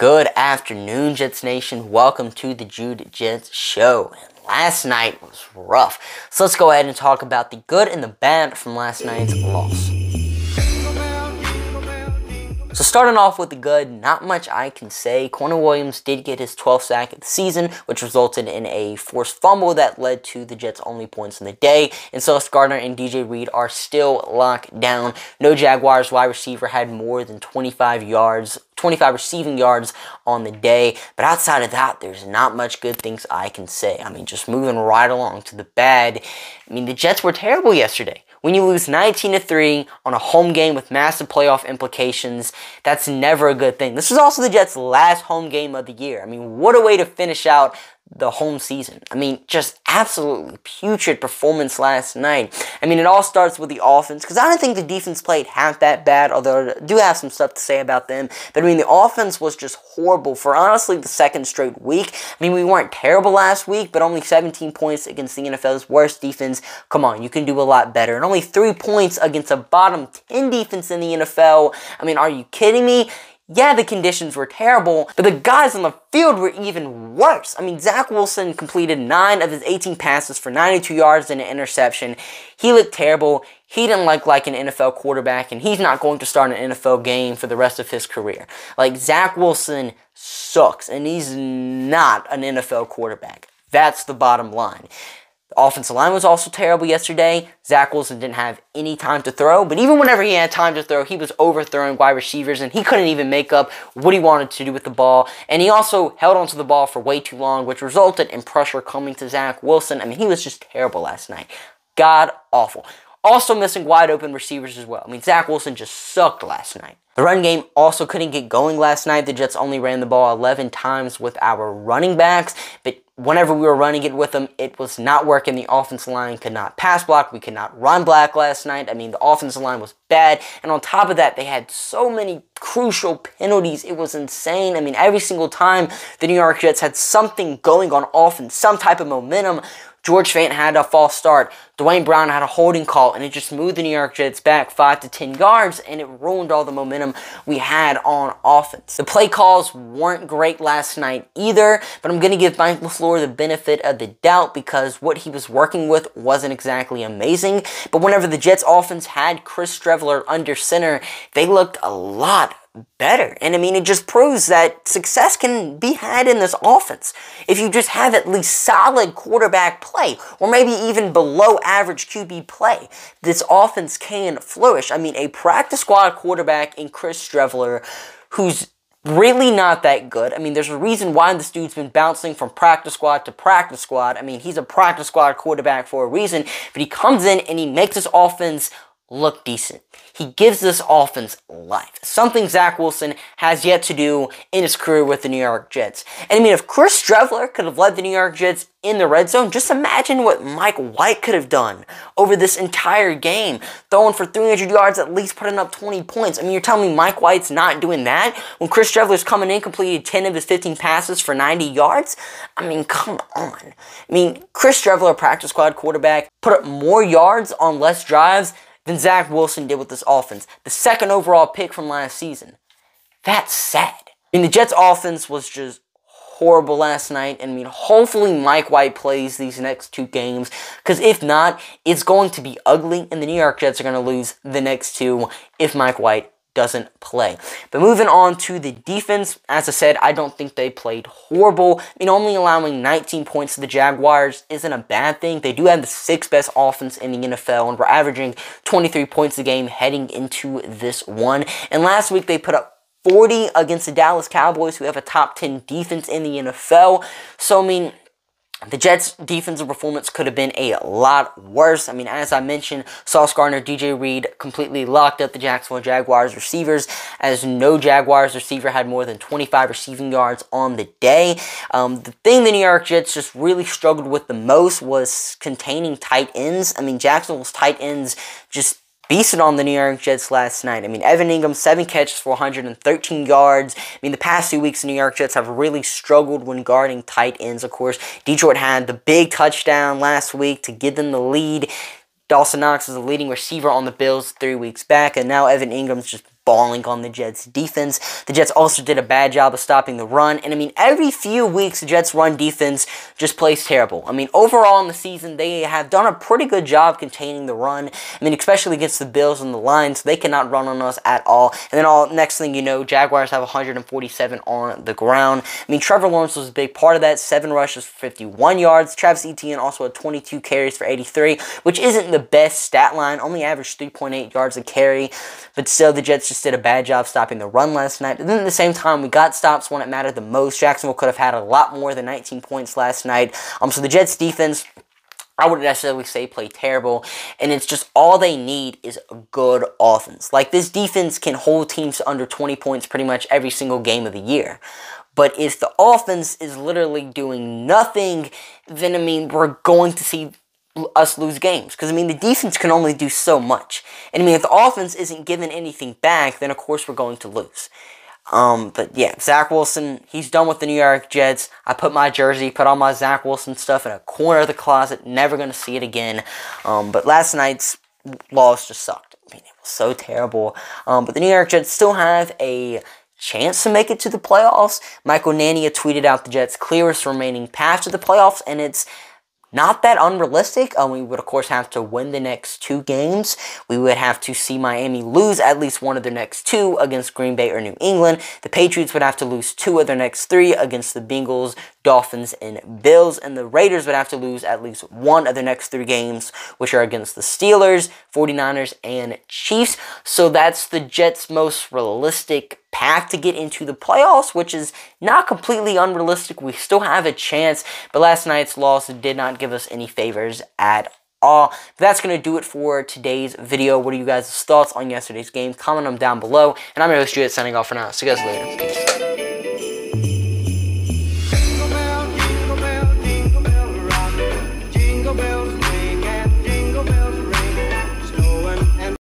Good afternoon, Jets Nation. Welcome to the Jude Jets Show. Last night was rough, so let's go ahead and talk about the good and the bad from last night's loss. So starting off with the good, not much I can say. Corner Williams did get his 12th sack of the season, which resulted in a forced fumble that led to the Jets' only points in the day. And Sauce Gardner and DJ Reed are still locked down. No Jaguars wide receiver had more than 25 receiving yards on the day. But outside of that, there's not much good things I can say. I mean, just moving right along to the bad. I mean, the Jets were terrible yesterday. When you lose 19-3 on a home game with massive playoff implications, that's never a good thing. This is also the Jets' last home game of the year. I mean, what a way to finish out the home season. I mean, just absolutely putrid performance last night. I mean, it all starts with the offense, because I don't think the defense played half that bad, although I do have some stuff to say about them. But I mean, the offense was just horrible for honestly the second straight week. I mean, we weren't terrible last week, but only 17 points against the NFL's worst defense. Come on, you can do a lot better. And only 3 points against a bottom 10 defense in the NFL. I mean, are you kidding me? Yeah, the conditions were terrible, but the guys on the field were even worse. I mean, Zach Wilson completed 9 of his 18 passes for 92 yards and an interception. He looked terrible. He didn't look like an NFL quarterback, and he's not going to start an NFL game for the rest of his career. Like, Zach Wilson sucks, and he's not an NFL quarterback. That's the bottom line. The offensive line was also terrible yesterday. Zach Wilson didn't have any time to throw, but even whenever he had time to throw, he was overthrowing wide receivers, and he couldn't even make up what he wanted to do with the ball. And he also held onto the ball for way too long, which resulted in pressure coming to Zach Wilson. I mean, he was just terrible last night. God awful. Also missing wide open receivers as well. I mean, Zach Wilson just sucked last night. The run game also couldn't get going last night. The Jets only ran the ball 11 times with our running backs, but whenever we were running it with them, it was not working. The offensive line could not pass block. We could not run block last night. I mean, the offensive line was bad. And on top of that, they had so many crucial penalties. It was insane. I mean, every single time the New York Jets had something going on offense, some type of momentum, George Fant had a false start. Dwayne Brown had a holding call, and it just moved the New York Jets back 5 to 10 yards, and it ruined all the momentum we had on offense. The play calls weren't great last night either, but I'm going to give Mike LaFleur the benefit of the doubt because what he was working with wasn't exactly amazing. But whenever the Jets offense had Chris Streveler under center, they looked a lot better. And I mean, it just proves that success can be had in this offense if you just have at least solid quarterback play, or maybe even below average QB play. This offense can flourish. I mean, a practice squad quarterback in Chris Streveler, who's really not that good. I mean, there's a reason why this dude's been bouncing from practice squad to practice squad. I mean, he's a practice squad quarterback for a reason, but he comes in and he makes this offense look decent. He gives this offense life. Something Zach Wilson has yet to do in his career with the New York Jets. And I mean, if Chris Streveler could have led the New York Jets in the red zone, just imagine what Mike White could have done over this entire game. Throwing for 300 yards, at least putting up 20 points. I mean, you're telling me Mike White's not doing that when Chris Streveler's coming in, completed 10 of his 15 passes for 90 yards? I mean, come on. I mean, Chris Streveler, practice squad quarterback, put up more yards on less drives than Zach Wilson did with this offense. The second overall pick from last season. That's sad. I mean, the Jets' offense was just horrible last night. And I mean, hopefully Mike White plays these next 2 games. Because if not, it's going to be ugly. And the New York Jets are going to lose the next 2 if Mike White doesn't play. But moving on to the defense, as I said, I don't think they played horrible. I mean, only allowing 19 points to the Jaguars isn't a bad thing. They do have the 6th best offense in the NFL, and we're averaging 23 points a game heading into this one. And last week, they put up 40 against the Dallas Cowboys, who have a top 10 defense in the NFL. So, I mean, the Jets' defensive performance could have been a lot worse. I mean, as I mentioned, Sauce Gardner, DJ Reed completely locked up the Jacksonville Jaguars receivers, as no Jaguars receiver had more than 25 receiving yards on the day. The thing the New York Jets just really struggled with the most was containing tight ends. I mean, Jacksonville's tight ends just beasted on the New York Jets last night. I mean, Evan Ingram, 7 catches for 113 yards. I mean, the past 2 weeks, the New York Jets have really struggled when guarding tight ends. Of course, Detroit had the big touchdown last week to give them the lead. Dawson Knox is the leading receiver on the Bills 3 weeks back, and now Evan Ingram's just balling on the Jets defense. The Jets also did a bad job of stopping the run. And I mean, every few weeks, the Jets run defense just plays terrible. I mean, overall in the season, they have done a pretty good job containing the run. I mean, especially against the Bills and the Lions, they cannot run on us at all. And then next thing you know, Jaguars have 147 on the ground. I mean, Trevor Lawrence was a big part of that. 7 rushes for 51 yards. Travis Etienne also had 22 carries for 83, which isn't the best stat line. Only averaged 3.8 yards a carry. But still, the Jets just did a bad job stopping the run last night. But then at the same time, we got stops when it mattered the most. Jacksonville could have had a lot more than 19 points last night. So the Jets defense, I wouldn't necessarily say play terrible, and it's just all they need is a good offense. Like, this defense can hold teams to under 20 points pretty much every single game of the year. But if the offense is literally doing nothing, then, I mean, we're going to see us lose games. Because, I mean, the defense can only do so much. And, I mean, if the offense isn't giving anything back, then, of course, we're going to lose. But yeah, Zach Wilson, he's done with the New York Jets. I put my jersey, put all my Zach Wilson stuff in a corner of the closet, never going to see it again. But last night's loss just sucked. I mean, it was so terrible. But the New York Jets still have a chance to make it to the playoffs. Michael Nania tweeted out the Jets' clearest remaining path to the playoffs, and it's not that unrealistic. We would, of course, have to win the next 2 games. We would have to see Miami lose at least one of their next 2 against Green Bay or New England. The Patriots would have to lose 2 of their next 3 against the Bengals, Dolphins, and Bills. And the Raiders would have to lose at least 1 of their next 3 games, which are against the Steelers, 49ers, and Chiefs. So that's the Jets' most realistic path to get into the playoffs, which is not completely unrealistic. We still have a chance, but last night's loss did not give us any favors at all. But that's going to do it for today's video. What are you guys' thoughts on yesterday's game? Comment them down below, and I'm your host, Juliet, signing off for now. See you guys later. Peace.